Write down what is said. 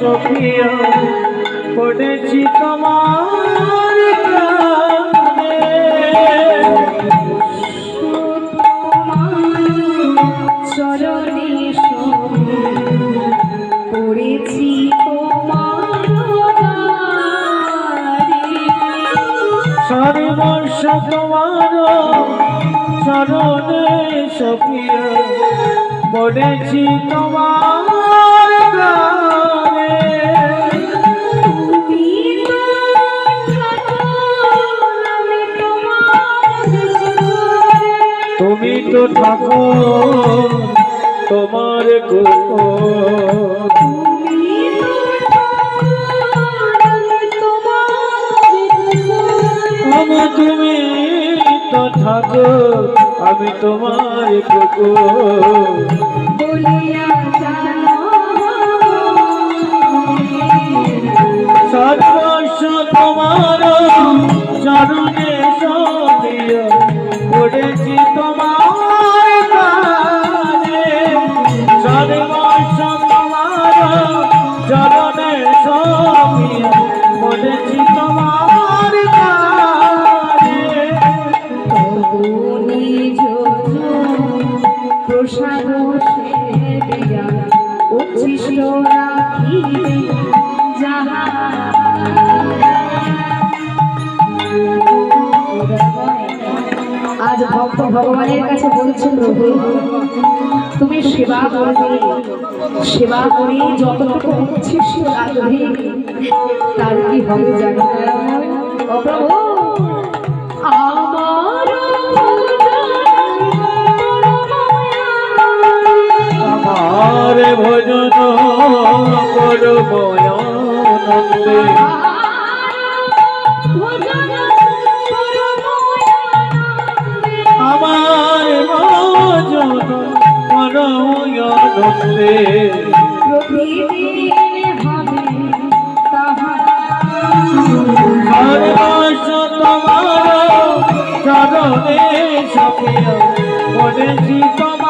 সখিয়া পড়েছি তোমার প্রাণে, চরণে পড়েছি তোমার সর্বস্ব তোমার চরণে সখিয়া পড়েছি তোমার প্রাণে। তুমি তো ঠাকুর তোমার কুকুর, তুমি তো ঠাকুর আমি তোমার কুকুর। সর্বস্ব তোমার চরণে সখিয়া পড়েছি তোমার প্রাণে, সর্বস্ব তোমার চরণে সখিয়া পড়েছি তোমার প্রাণে। প্রসাদ সেবিয়া উচ্ছিষ্ট রাখিবে যাহা। আজ ভক্ত ভগবানের কাছে বলছেন, প্রভু তুমি সেবা করবে, সেবা করে যতটুকু উচ্ছিষ্ট রাখবে তার কি হবে জানো ও প্রভু? আমার ভজন করব আনন্দে, আমার ভজন করব আনন্দে। সর্বস্ব তোমার চরণে সখিয়া পড়েছি তোমার